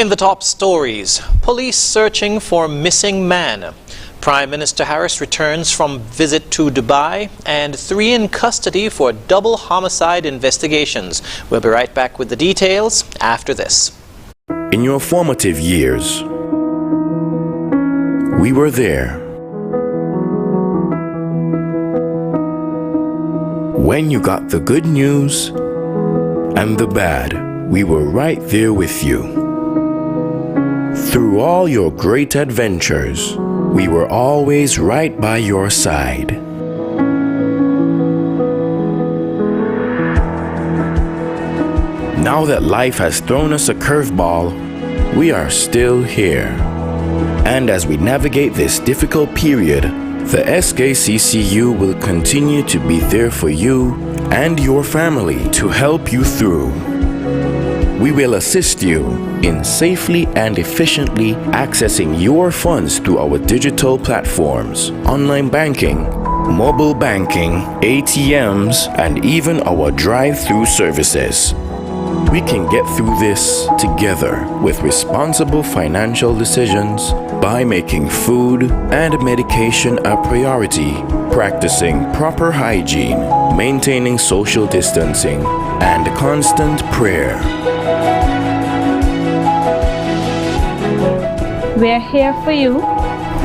In the top stories, police searching for missing man. Prime Minister Harris returns from visit to Dubai, and 3 in custody for double homicide investigations. We'll be right back with the details after this. In your formative years, we were there. When you got the good news and the bad, we were right there with you. Through all your great adventures, we were always right by your side. Now that life has thrown us a curveball, we are still here. And as we navigate this difficult period, the SKCCU will continue to be there for you and your family to help you through. We will assist you in safely and efficiently accessing your funds through our digital platforms, online banking, mobile banking, ATMs, and even our drive-through services. We can get through this together with responsible financial decisions by making food and medication a priority, practicing proper hygiene, maintaining social distancing, and constant prayer. We're here for you.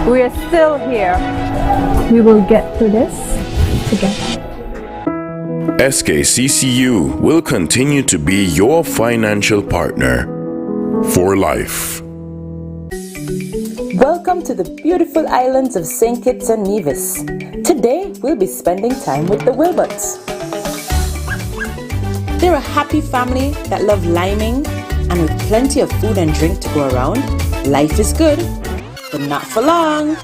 We're still here. We will get through this together. SKCCU will continue to be your financial partner for life. Welcome to the beautiful islands of St. Kitts and Nevis. Today, we'll be spending time with the Wilberts. They're a happy family that love liming, and with plenty of food and drink to go around, life is good, but not for long.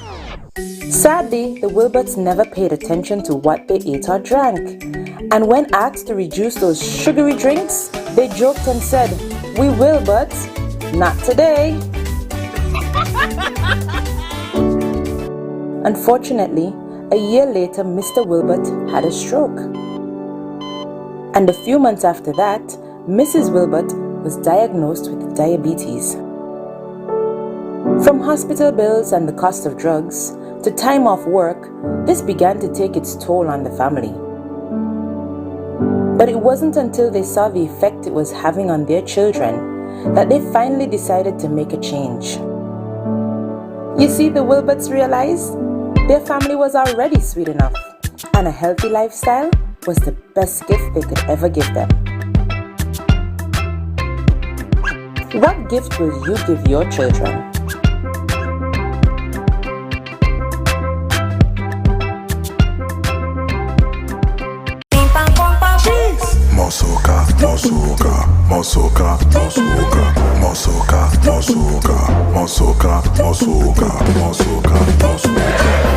Sadly, the Wilberts never paid attention to what they ate or drank. And when asked to reduce those sugary drinks, they joked and said, "We will, but not today." Unfortunately, a year later, Mr. Wilbert had a stroke. And a few months after that, Mrs. Wilbert was diagnosed with diabetes. From hospital bills and the cost of drugs to time off work, this began to take its toll on the family. But it wasn't until they saw the effect it was having on their children that they finally decided to make a change. You see, the Wilberts realized their family was already sweet enough, and a healthy lifestyle was the best gift they could ever give them. What gift will you give your children? Mosoka, mosoka, mosoka, mosoka, mosoka, mosoka, mosoka, mosoka, mosoka, mosoka.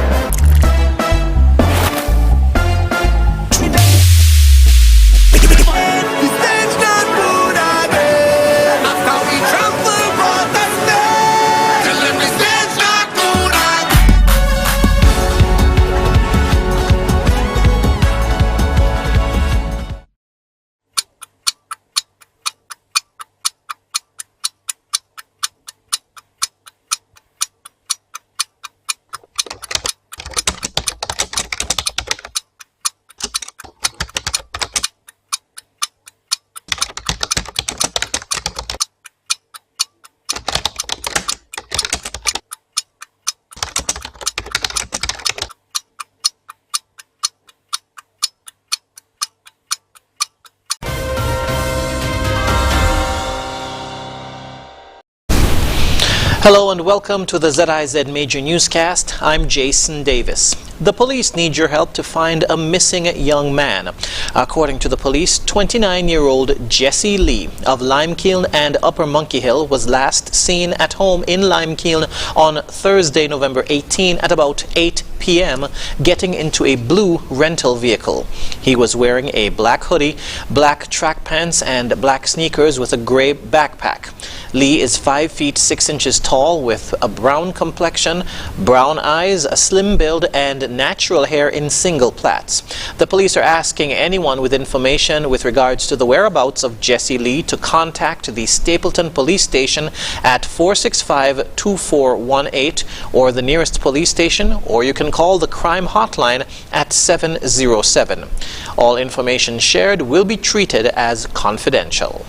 Hello and welcome to the ZIZ Major Newscast. I'm Jason Davis. The police need your help to find a missing young man. According to the police, 29-year-old Jesse Lee of Limekiln and Upper Monkey Hill was last seen at home in Limekiln on Thursday, November 18 at about 8 p.m. getting into a blue rental vehicle. He was wearing a black hoodie, black track pants, and black sneakers with a gray backpack. Lee is 5 feet 6 inches tall with a brown complexion, brown eyes, a slim build, and natural hair in single plaits. The police are asking anyone with information with regards to the whereabouts of Jesse Lee to contact the Stapleton Police Station at 465-2418 or the nearest police station, or you can call the crime hotline at 707. All information shared will be treated as confidential.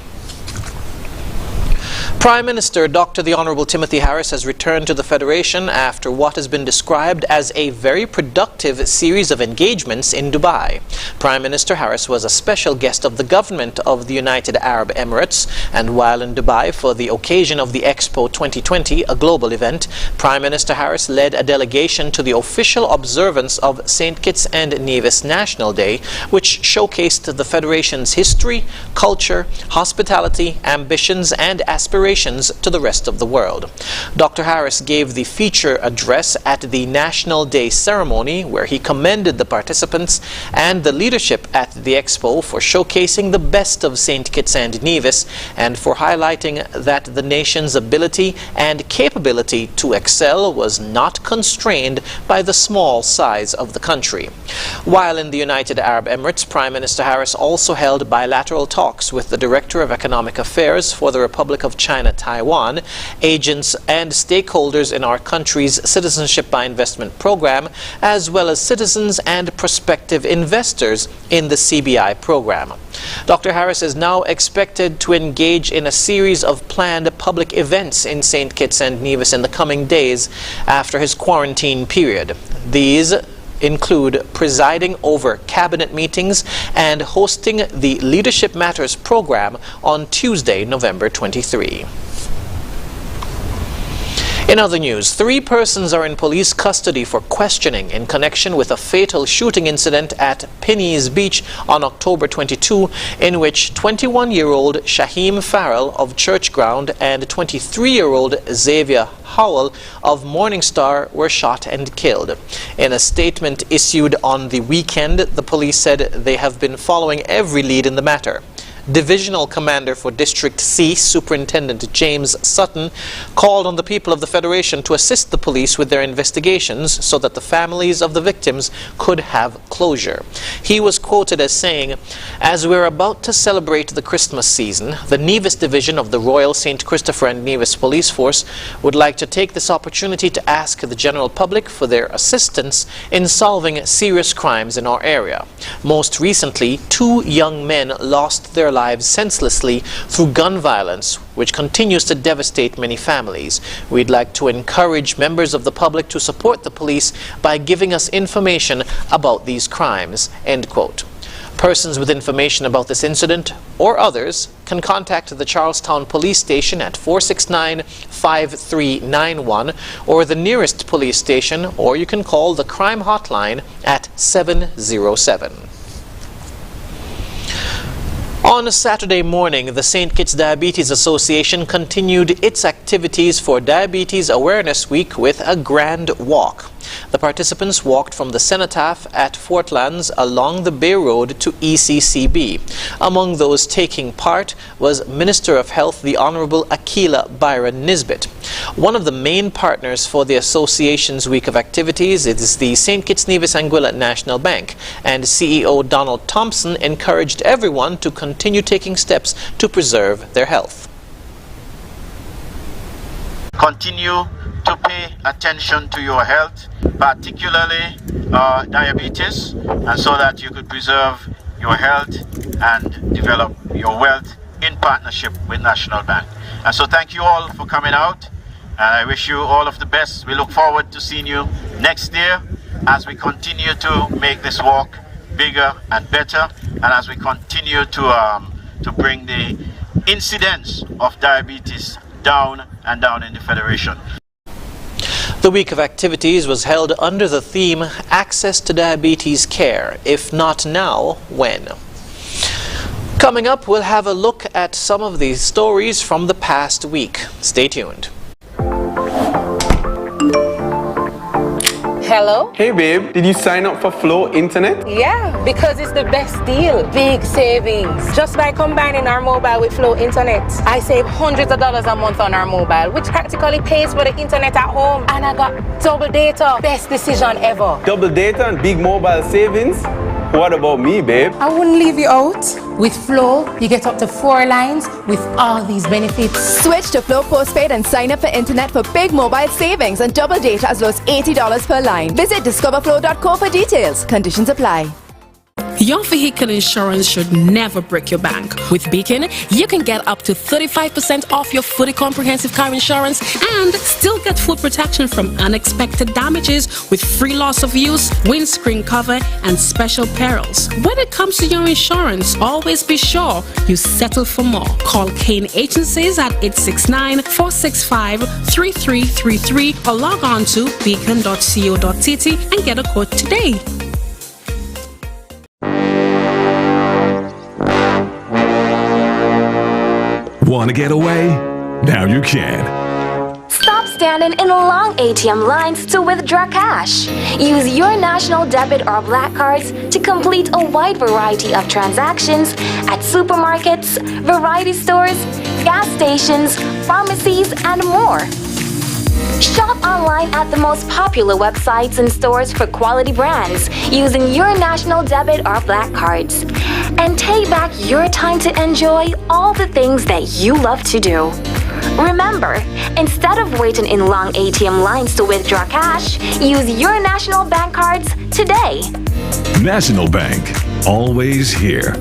Prime Minister Dr. the Honorable Timothy Harris has returned to the Federation after what has been described as a very productive series of engagements in Dubai. Prime Minister Harris was a special guest of the government of the United Arab Emirates, and while in Dubai for the occasion of the Expo 2020, a global event, Prime Minister Harris led a delegation to the official observance of St. Kitts and Nevis National Day, which showcased the Federation's history, culture, hospitality, ambitions, and aspirations to the rest of the world. Dr. Harris gave the feature address at the National Day ceremony, where he commended the participants and the leadership at the Expo for showcasing the best of St. Kitts and Nevis and for highlighting that the nation's ability and capability to excel was not constrained by the small size of the country. While in the United Arab Emirates, Prime Minister Harris also held bilateral talks with the Director of Economic Affairs for the Republic of China, Taiwan, agents and stakeholders in our country's Citizenship by Investment program, as well as citizens and prospective investors in the CBI program. Dr. Harris is now expected to engage in a series of planned public events in St. Kitts and Nevis in the coming days after his quarantine period. These include presiding over cabinet meetings and hosting the Leadership Matters program on Tuesday, November 23. In other news, 3 persons are in police custody for questioning in connection with a fatal shooting incident at Penny's Beach on October 22, in which 21-year-old Shaheem Farrell of Church Ground and 23-year-old Xavier Howell of Morningstar were shot and killed. In a statement issued on the weekend, the police said they have been following every lead in the matter. Divisional Commander for District C, Superintendent James Sutton, called on the people of the Federation to assist the police with their investigations so that the families of the victims could have closure. He was quoted as saying, "As we're about to celebrate the Christmas season, the Nevis Division of the Royal St. Christopher and Nevis Police Force would like to take this opportunity to ask the general public for their assistance in solving serious crimes in our area. Most recently, 2 young men lost their lives senselessly through gun violence, which continues to devastate many families. We'd like to encourage members of the public to support the police by giving us information about these crimes." End quote. Persons with information about this incident or others can contact the Charlestown Police Station at 469-5391 or the nearest police station, or you can call the crime hotline at 707. On Saturday morning, the St. Kitts Diabetes Association continued its activities for Diabetes Awareness Week with a grand walk. The participants walked from the cenotaph at Fort Lands along the Bay Road to ECCB. Among those taking part was Minister of Health, the Honorable Akila Byron Nisbet. One of the main partners for the association's week of activities is the St. Kitts Nevis Anguilla National Bank, and CEO Donald Thompson encouraged everyone to continue taking steps to preserve their health. Continue to pay attention to your health, particularly diabetes, and so that you could preserve your health and develop your wealth in partnership with National Bank. And so thank you all for coming out, and I wish you all of the best. We look forward to seeing you next year as we continue to make this walk bigger and better, and as we continue to bring the incidence of diabetes down and down in the Federation. The week of activities was held under the theme Access to Diabetes Care. If not now, when? Coming up, we'll have a look at some of these stories from the past week. Stay tuned. Hello? Hey babe, did you sign up for Flow Internet? Yeah, because it's the best deal. Big savings. Just by combining our mobile with Flow Internet, I save hundreds of dollars a month on our mobile, which practically pays for the internet at home. And I got double data. Best decision ever. Double data and big mobile savings? What about me, babe? I wouldn't leave you out. With Flow, you get up to 4 lines with all these benefits. Switch to Flow Postpaid and sign up for internet for big mobile savings and double data as low as $80 per line. Visit discoverflow.co for details. Conditions apply. Your vehicle insurance should never break your bank. With Beacon, you can get up to 35% off your fully comprehensive car insurance and still get full protection from unexpected damages with free loss of use, windscreen cover, and special perils. When it comes to your insurance, always be sure you settle for more. Call Kane Agencies at 869-465-3333 or log on to beacon.co.tt and get a quote today. Want to get away? Now you can. Stop standing in long ATM lines to withdraw cash. Use your national debit or black cards to complete a wide variety of transactions at supermarkets, variety stores, gas stations, pharmacies, and more. Shop online at the most popular websites and stores for quality brands using your national debit or black cards. And take back your time to enjoy all the things that you love to do. Remember, instead of waiting in long ATM lines to withdraw cash, use your national bank cards today. National Bank, always here.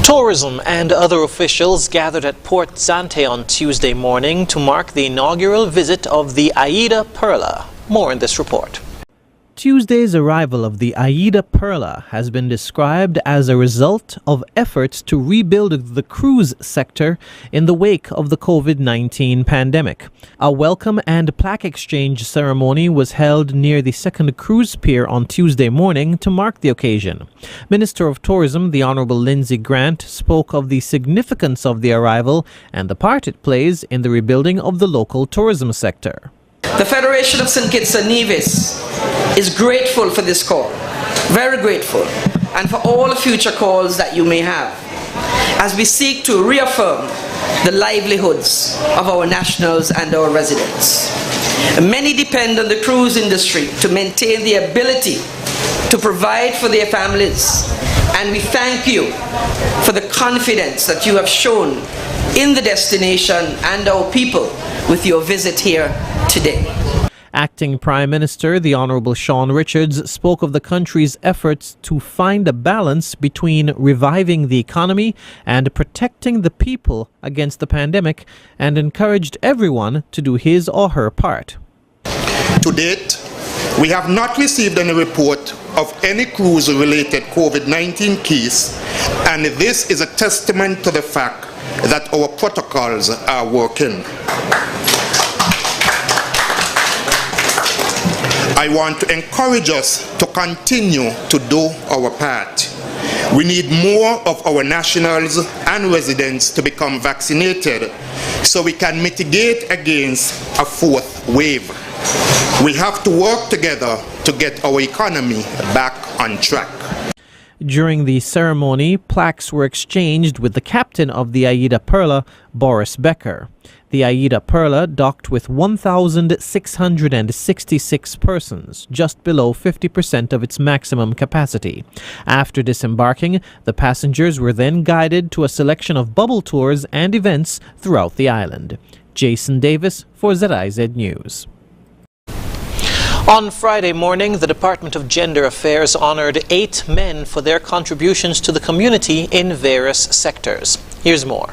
Tourism and other officials gathered at Port Zante on Tuesday morning to mark the inaugural visit of the Aida Perla. More in this report. Tuesday's arrival of the Aida Perla has been described as a result of efforts to rebuild the cruise sector in the wake of the COVID-19 pandemic. A welcome and plaque exchange ceremony was held near the second cruise pier on Tuesday morning to mark the occasion. Minister of Tourism, the Honourable Lindsay Grant, spoke of the significance of the arrival and the part it plays in the rebuilding of the local tourism sector. The Federation of St. Kitts and Nevis is grateful for this call, very grateful, and for all the future calls that you may have, as we seek to reaffirm the livelihoods of our nationals and our residents. Many depend on the cruise industry to maintain the ability to provide for their families, and we thank you for the confidence that you have shown in the destination and our people with your visit here today. Acting Prime Minister, the Honourable Sean Richards, spoke of the country's efforts to find a balance between reviving the economy and protecting the people against the pandemic, and encouraged everyone to do his or her part. To date, we have not received any report of any cruise-related COVID-19 case, and this is a testament to the fact that our protocols are working. I want to encourage us to continue to do our part. We need more of our nationals and residents to become vaccinated so we can mitigate against a fourth wave. We have to work together to get our economy back on track. During the ceremony, plaques were exchanged with the captain of the Aida Perla, Boris Becker. The Aida Perla docked with 1,666 persons, just below 50% of its maximum capacity. After disembarking, the passengers were then guided to a selection of bubble tours and events throughout the island. Jason Davis for ZIZ News. On Friday morning, the Department of Gender Affairs honored 8 men for their contributions to the community in various sectors. Here's more.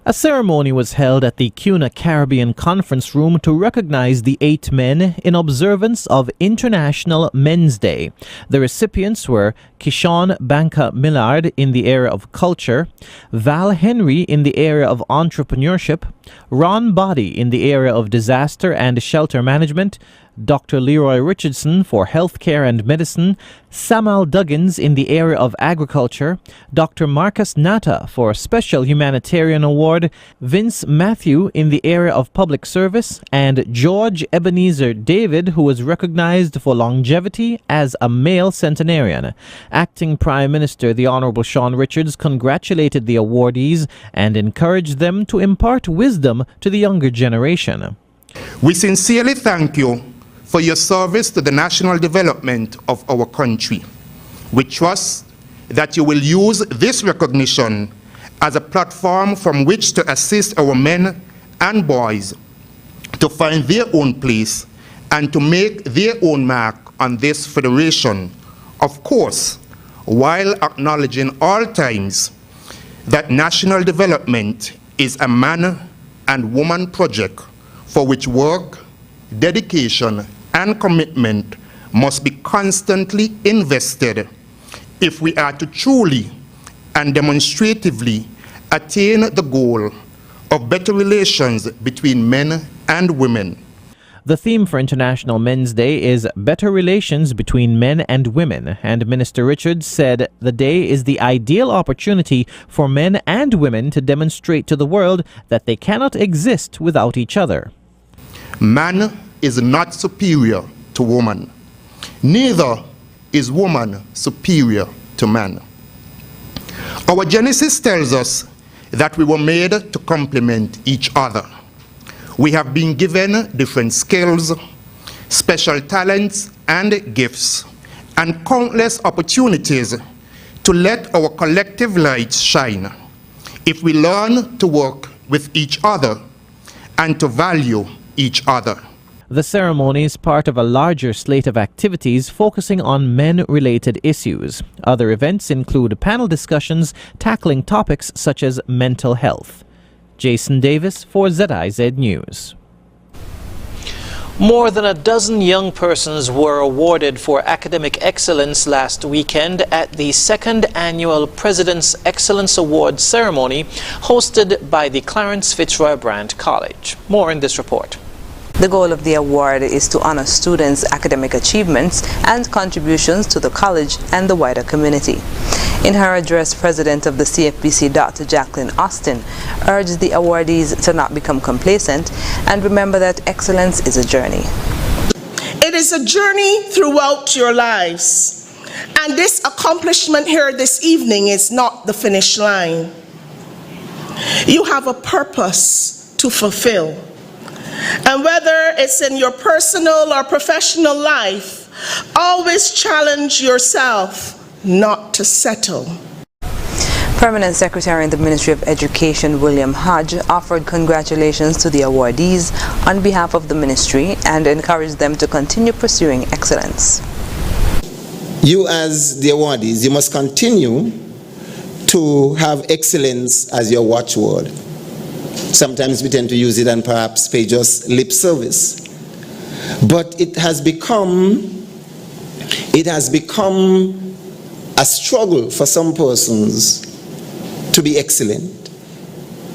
A ceremony was held at the CUNA Caribbean Conference Room to recognize the 8 men in observance of International Men's Day. The recipients were Kishon Banka Millard in the area of culture, Val Henry in the area of entrepreneurship, Ron Body in the area of disaster and shelter management, Dr. Leroy Richardson for Healthcare and Medicine, Samal Duggins in the area of Agriculture, Dr. Marcus Natta for Special Humanitarian Award, Vince Matthew in the area of Public Service, and George Ebenezer David, who was recognized for longevity as a male centenarian. Acting Prime Minister the Honorable Sean Richards congratulated the awardees and encouraged them to impart wisdom to the younger generation. We sincerely thank you for your service to the national development of our country. We trust that you will use this recognition as a platform from which to assist our men and boys to find their own place and to make their own mark on this federation. Of course, while acknowledging all times that national development is a man and woman project for which work, dedication, and commitment must be constantly invested if we are to truly and demonstratively attain the goal of better relations between men and women. The theme for International Men's Day is Better Relations Between Men and Women, and Minister Richards said the day is the ideal opportunity for men and women to demonstrate to the world that they cannot exist without each other. Man is not superior to woman. Neither is woman superior to man. Our Genesis tells us that we were made to complement each other. We have been given different skills, special talents and gifts, and countless opportunities to let our collective lights shine if we learn to work with each other and to value each other. The ceremony is part of a larger slate of activities focusing on men-related issues. Other events include panel discussions tackling topics such as mental health. Jason Davis for ZIZ News. More than a dozen young persons were awarded for academic excellence last weekend at the second annual President's Excellence Award ceremony hosted by the Clarence Fitzroy Brand College. More in this report. The goal of the award is to honor students' academic achievements and contributions to the college and the wider community. In her address, President of the CFBC, Dr. Jacqueline Austin, urged the awardees to not become complacent and remember that excellence is a journey. It is a journey throughout your lives, and this accomplishment here this evening is not the finish line. You have a purpose to fulfill. And whether it's in your personal or professional life, always challenge yourself not to settle. Permanent Secretary in the Ministry of Education, William Hodge, offered congratulations to the awardees on behalf of the ministry and encouraged them to continue pursuing excellence. You as the awardees, you must continue to have excellence as your watchword. Sometimes we tend to use it and perhaps pay just lip service. But it has become a struggle for some persons to be excellent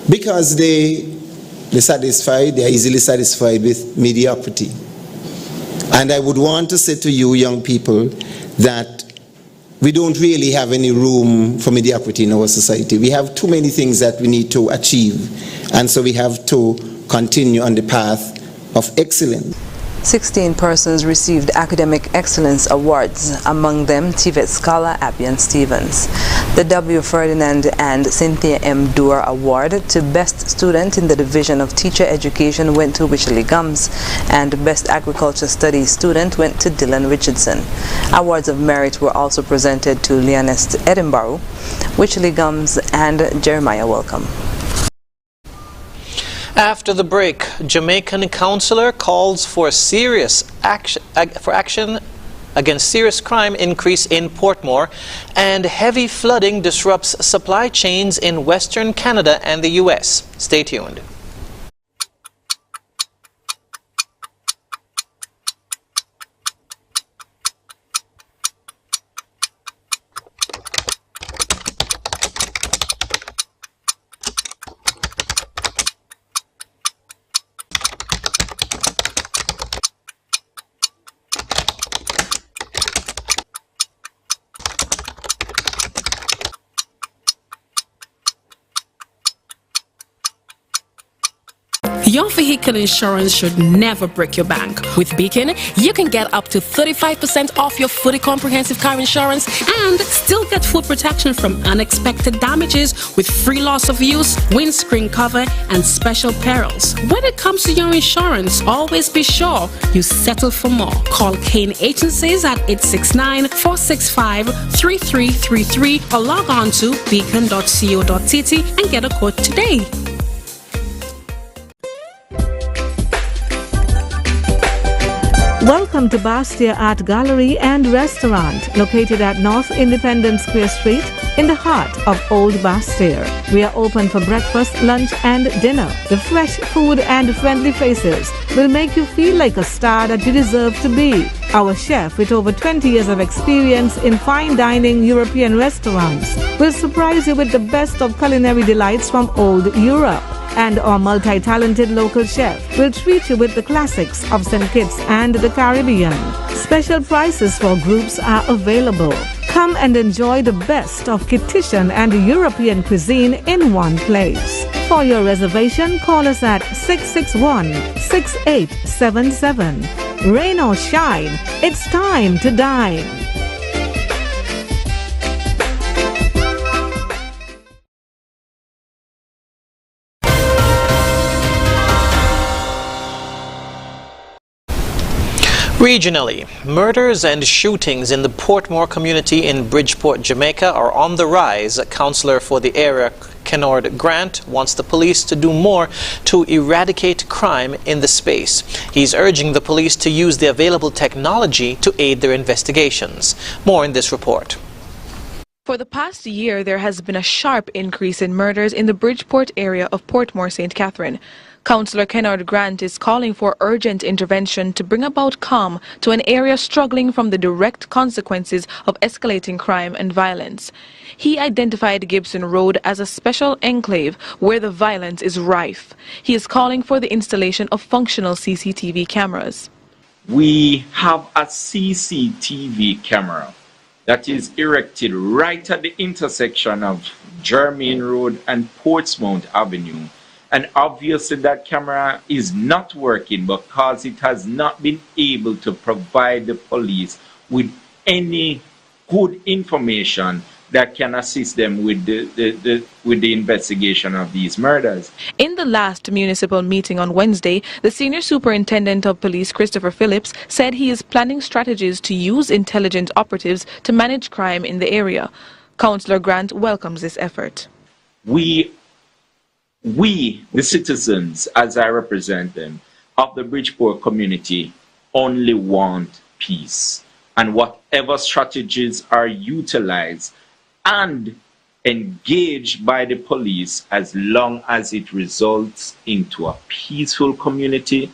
because they're easily satisfied with mediocrity. And I would want to say to you young people that we don't really have any room for mediocrity in our society. We have too many things that we need to achieve, and so we have to continue on the path of excellence. 16 persons received academic excellence awards, among them TVET scholar Appian Stevens. The W. Ferdinand and Cynthia M. Doer Award to Best Student in the Division of Teacher Education went to Wycherley Gums, and Best Agriculture Studies student went to Dylan Richardson. Awards of merit were also presented to Leonest Edinburgh, Wycherley Gums, and Jeremiah Welcome. After the break, Jamaican councillor calls for action against serious crime increase in Portmore, and heavy flooding disrupts supply chains in Western Canada and the U.S. Stay tuned. Your vehicle insurance should never break your bank. With Beacon, you can get up to 35% off your fully comprehensive car insurance and still get full protection from unexpected damages with free loss of use, windscreen cover, and special perils. When it comes to your insurance, always be sure you settle for more. Call Kane Agencies at 869-465-3333 or log on to beacon.co.tt and get a quote today. Welcome to Bastia Art Gallery and Restaurant, located at North Independence Square Street in the heart of Old Bastia. We are open for breakfast, lunch and dinner. The fresh food and friendly faces will make you feel like a star that you deserve to be. Our chef, with over 20 years of experience in fine dining European restaurants, will surprise you with the best of culinary delights from old Europe. And our multi-talented local chef will treat you with the classics of St. Kitts and the Caribbean. Special prices for groups are available. Come and enjoy the best of Kittitian and European cuisine in one place. For your reservation, call us at 661-6877. Rain or shine, it's time to dine. Regionally, murders and shootings in the Portmore community in Bridgeport, Jamaica are on the rise. A councillor for the area, Kennard Grant, wants the police to do more to eradicate crime in the space. He's urging the police to use the available technology to aid their investigations. More in this report. For the past year, there has been a sharp increase in murders in the Bridgeport area of Portmore, St. Catherine. Councillor Kennard Grant is calling for urgent intervention to bring about calm to an area struggling from the direct consequences of escalating crime and violence. He identified Gibson Road as a special enclave where the violence is rife. He is calling for the installation of functional CCTV cameras. We have a CCTV camera that is erected right at the intersection of Germain Road and Portsmouth Avenue. And obviously that camera is not working because it has not been able to provide the police with any good information that can assist them with the investigation of these murders. In the last municipal meeting on Wednesday, the Senior Superintendent of Police, Christopher Phillips, said he is planning strategies to use intelligent operatives to manage crime in the area. Councillor Grant welcomes this effort. We, the citizens, as I represent them, of the Bridgeport community, only want peace. And whatever strategies are utilized and engaged by the police, as long as it results into a peaceful community,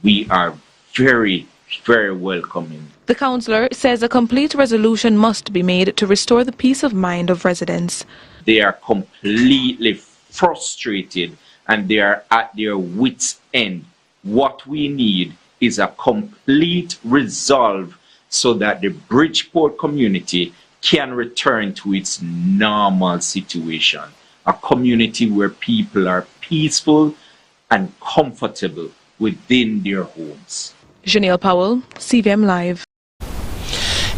we are very, very welcoming. The councillor says a complete resolution must be made to restore the peace of mind of residents. They are completely frustrated and they are at their wits' end. What we need is a complete resolve so that the Bridgeport community can return to its normal situation. A community where people are peaceful and comfortable within their homes. Janelle Powell, CVM Live.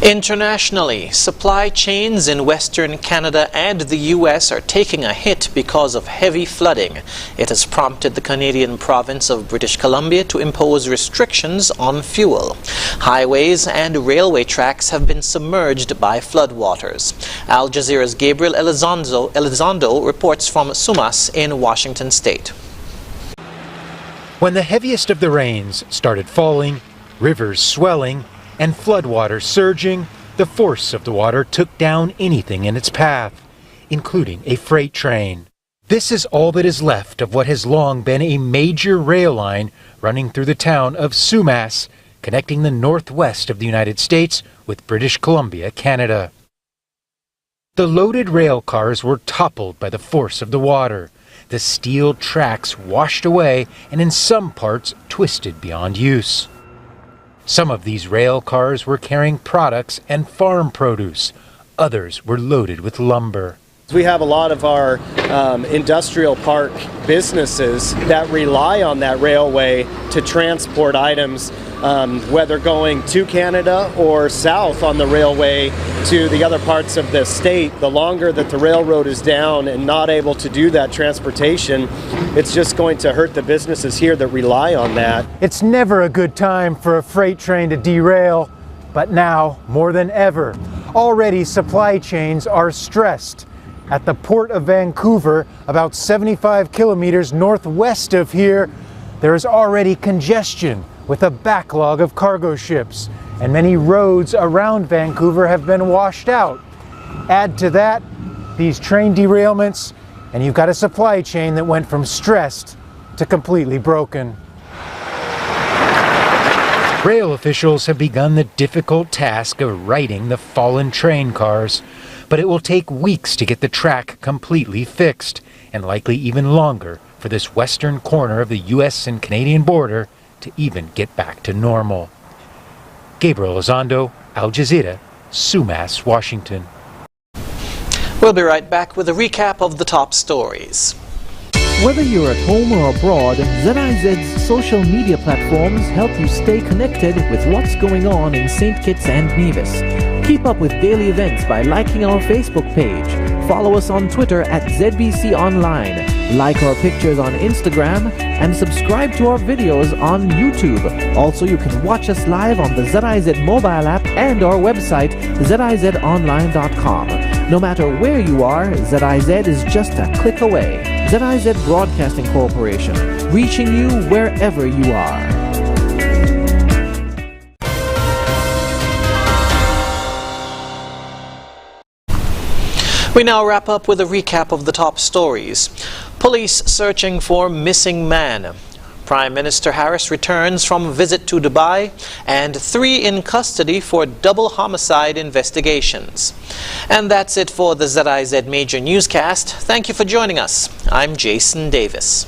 Internationally, supply chains in Western Canada and the U.S. are taking a hit because of heavy flooding. It has prompted the Canadian province of British Columbia to impose restrictions on fuel. Highways and railway tracks have been submerged by floodwaters. Al Jazeera's Gabriel Elizondo reports from Sumas in Washington State. When the heaviest of the rains started falling, rivers swelling, and floodwater surging, the force of the water took down anything in its path, including a freight train. This is all that is left of what has long been a major rail line running through the town of Sumas, connecting the northwest of the United States with British Columbia, Canada. The loaded rail cars were toppled by the force of the water. The steel tracks washed away and in some parts twisted beyond use. Some of these rail cars were carrying products and farm produce. Others were loaded with lumber. We have a lot of our industrial park businesses that rely on that railway to transport items, whether going to Canada or south on the railway to the other parts of the state. The longer that the railroad is down and not able to do that transportation, it's just going to hurt the businesses here that rely on that. It's never a good time for a freight train to derail, but now, more than ever, already supply chains are stressed. At the Port of Vancouver, about 75 kilometers northwest of here, there is already congestion with a backlog of cargo ships, and many roads around Vancouver have been washed out. Add to that these train derailments, and you've got a supply chain that went from stressed to completely broken. Rail officials have begun the difficult task of righting the fallen train cars, but it will take weeks to get the track completely fixed, and likely even longer for this western corner of the U.S. and Canadian border to even get back to normal. Gabriel Elizondo, Al Jazeera, Sumas, Washington. We'll be right back with a recap of the top stories. Whether you're at home or abroad, ZIZ's social media platforms help you stay connected with what's going on in St. Kitts and Nevis. Keep up with daily events by liking our Facebook page. Follow us on Twitter at ZBC Online. Like our pictures on Instagram and subscribe to our videos on YouTube. Also, you can watch us live on the ZIZ mobile app and our website, zizonline.com. No matter where you are, ZIZ is just a click away. ZIZ Broadcasting Corporation, reaching you wherever you are. We now wrap up with a recap of the top stories. Police searching for missing man. Prime Minister Harris returns from a visit to Dubai, and 3 in custody for double homicide investigations. And that's it for the ZIZ Major Newscast. Thank you for joining us. I'm Jason Davis.